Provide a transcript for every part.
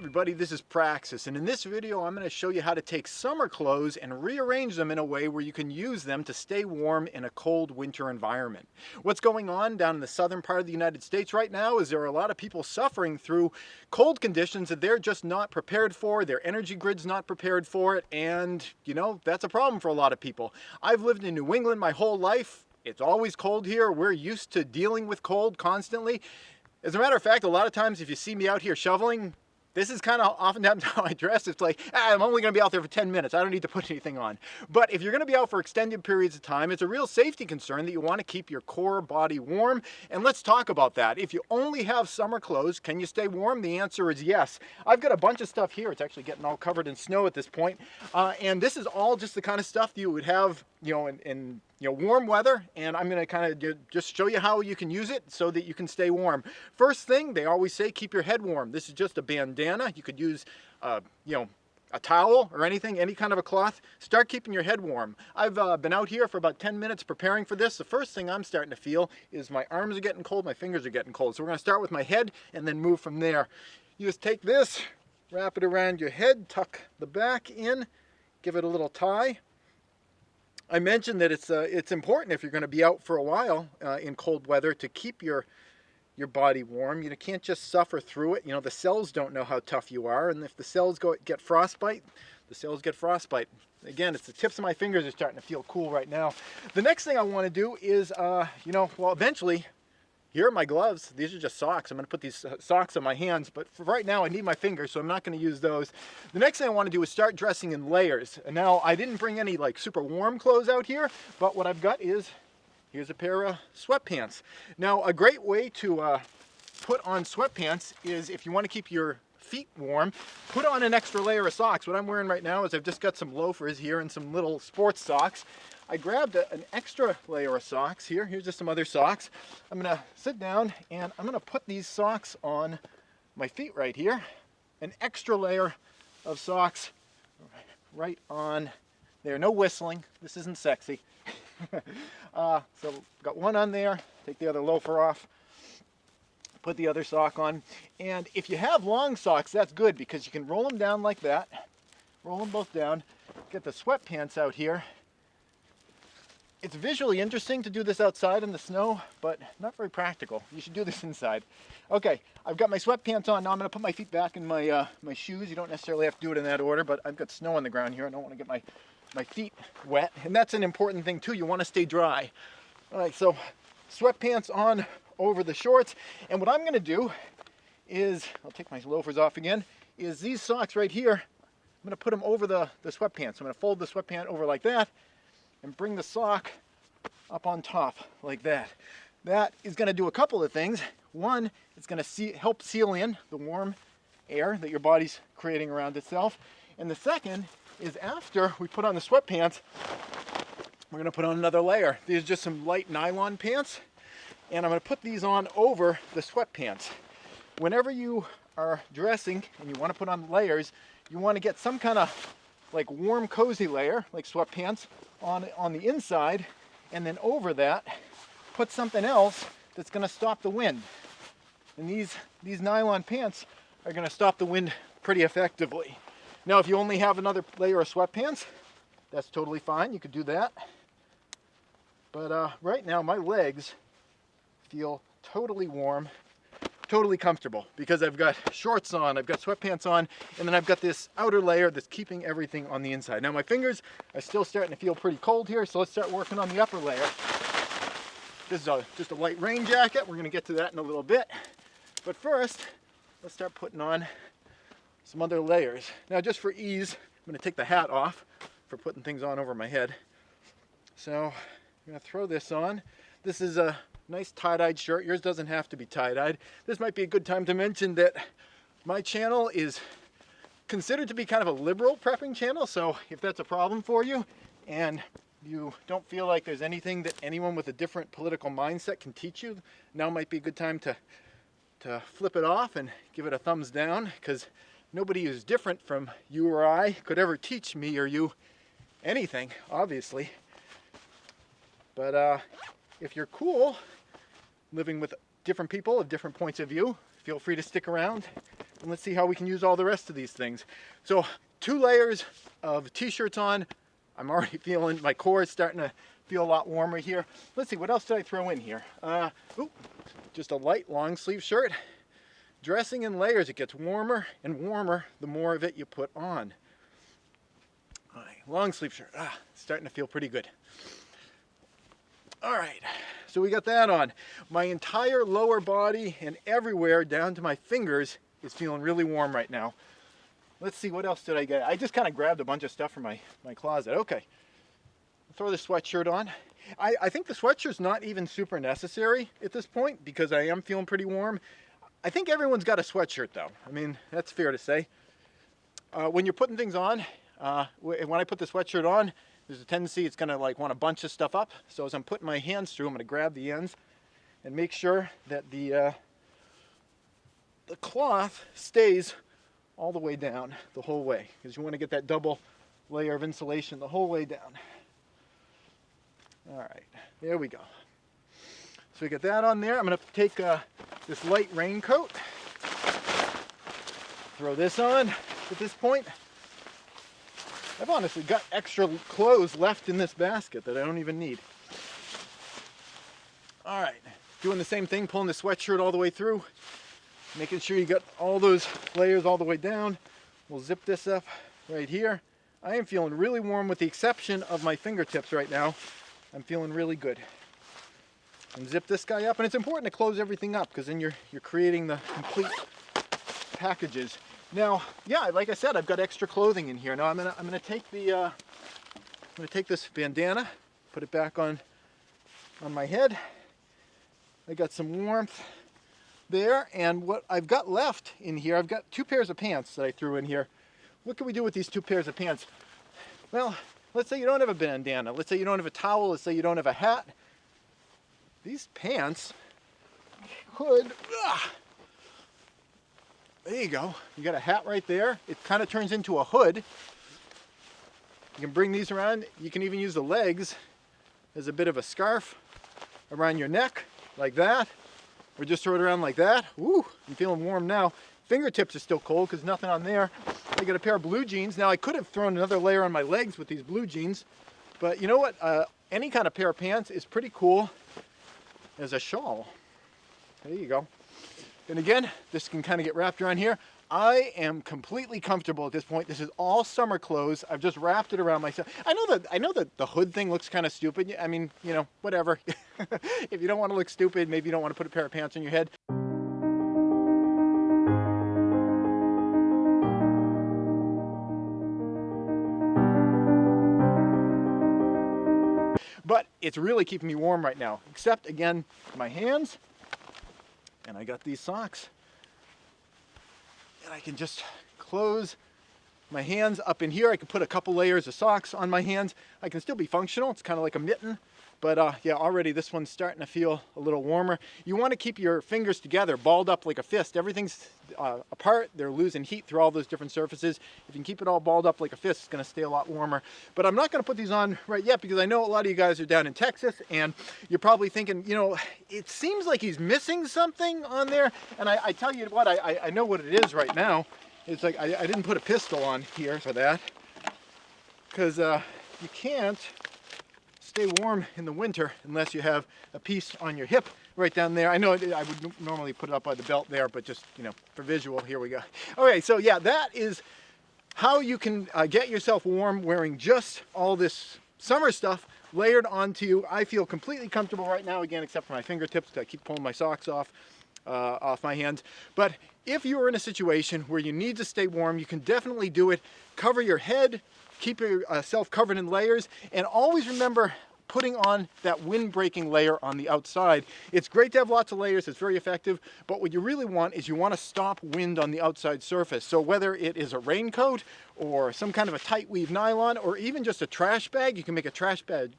everybody, this is Praxis, and in this video I'm going to show you how to take summer clothes and rearrange them in a way where you can use them to stay warm in a cold winter environment. What's going on down in the southern part of the United States right now is there are a lot of people suffering through cold conditions that they're just not prepared for, their energy grid's not prepared for it, and you know, that's a problem for a lot of people. I've lived in New England my whole life. It's always cold here. We're used to dealing with cold constantly. As a matter of fact, a lot of times if you see me out here shoveling, this is kind of oftentimes how I dress. It's like, I'm only going to be out there for 10 minutes. I don't need to put anything on. But if you're going to be out for extended periods of time, it's a real safety concern that you want to keep your core body warm. And let's talk about that. If you only have summer clothes, can you stay warm? The answer is yes. I've got a bunch of stuff here. It's actually getting all covered in snow at this point. And this is all just the kind of stuff that you would have, you know, in warm weather, and I'm going to kind of just show you how you can use it so that you can stay warm. First thing, they always say keep your head warm. This is just a bandana. You could use, a towel or anything, any kind of a cloth. Start keeping your head warm. I've been out here for about 10 minutes preparing for this. The first thing I'm starting to feel is my arms are getting cold, my fingers are getting cold. So we're going to start with my head and then move from there. You just take this, wrap it around your head, tuck the back in, give it a little tie. I mentioned that it's important if you're going to be out for a while in cold weather to keep your body warm. You can't just suffer through it. You know, the cells don't know how tough you are, and if the cells get frostbite, the cells get frostbite. Again, it's the tips of my fingers are starting to feel cool right now. The next thing I want to do is, eventually, here are my gloves. These are just socks. I'm going to put these socks on my hands, but for right now I need my fingers, so I'm not going to use those. The next thing I want to do is start dressing in layers. And now I didn't bring any like super warm clothes out here, but what I've got is, here's a pair of sweatpants. Now a great way to put on sweatpants is if you want to keep your feet warm, put on an extra layer of socks. What I'm wearing right now is I've just got some loafers here and some little sports socks. I grabbed an extra layer of socks here. Here's just some other socks. I'm going to sit down and I'm going to put these socks on my feet right here. An extra layer of socks right on there. No whistling. This isn't sexy. So got one on there. Take the other loafer off. Put the other sock on. And if you have long socks, that's good because you can roll them down like that. Roll them both down. Get the sweatpants out here. It's visually interesting to do this outside in the snow, but not very practical. You should do this inside. Okay, I've got my sweatpants on. Now I'm going to put my feet back in my my shoes. You don't necessarily have to do it in that order, but I've got snow on the ground here. I don't want to get my feet wet, and that's an important thing too. You want to stay dry. All right, so sweatpants on over the shorts, and what I'm going to do is, I'll take my loafers off again, is these socks right here, I'm going to put them over the sweatpants. I'm going to fold the sweatpant over like that, and bring the sock up on top like that. That is going to do a couple of things. One, it's going to help seal in the warm air that your body's creating around itself. And the second is after we put on the sweatpants, we're going to put on another layer. These are just some light nylon pants, and I'm going to put these on over the sweatpants. Whenever you are dressing and you want to put on layers, you want to get some kind of like warm, cozy layer, like sweatpants, on the inside, and then over that, put something else that's going to stop the wind. And these nylon pants are going to stop the wind pretty effectively. Now, if you only have another layer of sweatpants, that's totally fine. You could do that. But right now, my legs feel totally warm, totally comfortable because I've got shorts on, I've got sweatpants on, and then I've got this outer layer that's keeping everything on the inside. Now my fingers are still starting to feel pretty cold here, so let's start working on the upper layer. This is just a light rain jacket. We're going to get to that in a little bit. But first, let's start putting on some other layers. Now just for ease, I'm going to take the hat off for putting things on over my head. So I'm going to throw this on. This is a nice tie-dyed shirt. Yours doesn't have to be tie-dyed. This might be a good time to mention that my channel is considered to be kind of a liberal prepping channel, so if that's a problem for you and you don't feel like there's anything that anyone with a different political mindset can teach you, now might be a good time to flip it off and give it a thumbs down, because nobody who's different from you or I could ever teach me or you anything, obviously. But if you're cool living with different people of different points of view, feel free to stick around. and let's see how we can use all the rest of these things. So 2 layers of t-shirts on. I'm already feeling my core is starting to feel a lot warmer here. Let's see, what else did I throw in here? Just a light long sleeve shirt. Dressing in layers, it gets warmer and warmer the more of it you put on. All right, long sleeve shirt, starting to feel pretty good. All right, so we got that on. My entire lower body and everywhere down to my fingers is feeling really warm right now. Let's see, what else did I get? I just kind of grabbed a bunch of stuff from my closet. Okay, throw the sweatshirt on. I think the sweatshirt's not even super necessary at this point because I am feeling pretty warm. I think everyone's got a sweatshirt though. I mean, that's fair to say. When you're putting things on, when I put the sweatshirt on, there's a tendency it's gonna like want to bunch this stuff up. So as I'm putting my hands through, I'm gonna grab the ends and make sure that the cloth stays all the way down the whole way, because you want to get that double layer of insulation the whole way down. All right, there we go. So we got that on there. I'm going to take this light raincoat, throw this on at this point. I've honestly got extra clothes left in this basket that I don't even need. All right, doing the same thing, pulling the sweatshirt all the way through, making sure you got all those layers all the way down. We'll zip this up right here. I am feeling really warm with the exception of my fingertips right now. I'm feeling really good. And zip this guy up, and it's important to close everything up because then you're creating the complete packages. Now, yeah, like I said, I've got extra clothing in here. Now I'm gonna take this bandana, put it back on my head. I got some warmth there, and what I've got left in here, I've got 2 pairs of pants that I threw in here. What can we do with these 2 pairs of pants? Well, let's say you don't have a bandana. Let's say you don't have a towel. Let's say you don't have a hat. These pants could, there you go. You got a hat right there. It kind of turns into a hood. You can bring these around. You can even use the legs as a bit of a scarf around your neck, like that. Or just throw it around like that. Woo, I'm feeling warm now. Fingertips are still cold because nothing on there. I got a pair of blue jeans. Now I could have thrown another layer on my legs with these blue jeans, but you know what? Any kind of pair of pants is pretty cool as a shawl. There you go. And again, this can kind of get wrapped around here. I am completely comfortable at this point. This is all summer clothes. I've just wrapped it around myself. I know that the hood thing looks kind of stupid. I mean, you know, whatever. If you don't want to look stupid, maybe you don't want to put a pair of pants on your head. But it's really keeping me warm right now, except again, my hands, and I got these socks. And I can just close my hands up in here. I can put a couple layers of socks on my hands. I can still be functional. It's kind of like a mitten. But yeah, already this one's starting to feel a little warmer. You want to keep your fingers together, balled up like a fist. Everything's apart. They're losing heat through all those different surfaces. If you can keep it all balled up like a fist, it's going to stay a lot warmer. But I'm not going to put these on right yet because I know a lot of you guys are down in Texas and you're probably thinking, you know, it seems like he's missing something on there. And I tell you what, I know what it is right now. It's like I didn't put a pistol on here for that because you can't stay warm in the winter unless you have a piece on your hip right down there. I know I would normally put it up by the belt there, but just, you know, for visual, here we go. Okay, so yeah, that is how you can get yourself warm wearing just all this summer stuff layered onto you. I feel completely comfortable right now, again, except for my fingertips. I keep pulling my socks off my hands. But if you're in a situation where you need to stay warm, you can definitely do it. Cover your head, keep yourself covered in layers, and always remember putting on that wind-breaking layer on the outside. It's great to have lots of layers, it's very effective, but what you really want is you want to stop wind on the outside surface. So whether it is a raincoat or some kind of a tight weave nylon or even just a trash bag, you can make a trash bag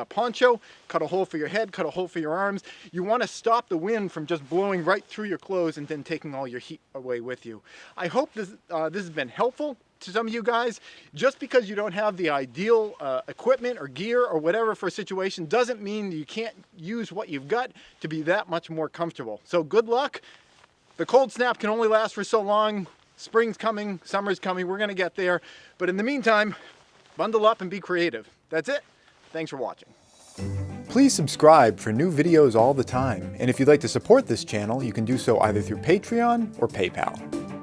poncho, cut a hole for your head, cut a hole for your arms. You want to stop the wind from just blowing right through your clothes and then taking all your heat away with you. I hope this has been helpful to some of you guys. Just because you don't have the ideal equipment or gear or whatever for a situation doesn't mean you can't use what you've got to be that much more comfortable. So good luck. The cold snap can only last for so long. Spring's coming, summer's coming, we're gonna get there. But in the meantime, bundle up and be creative. That's it. Thanks for watching. Please subscribe for new videos all the time. And if you'd like to support this channel, you can do so either through Patreon or PayPal.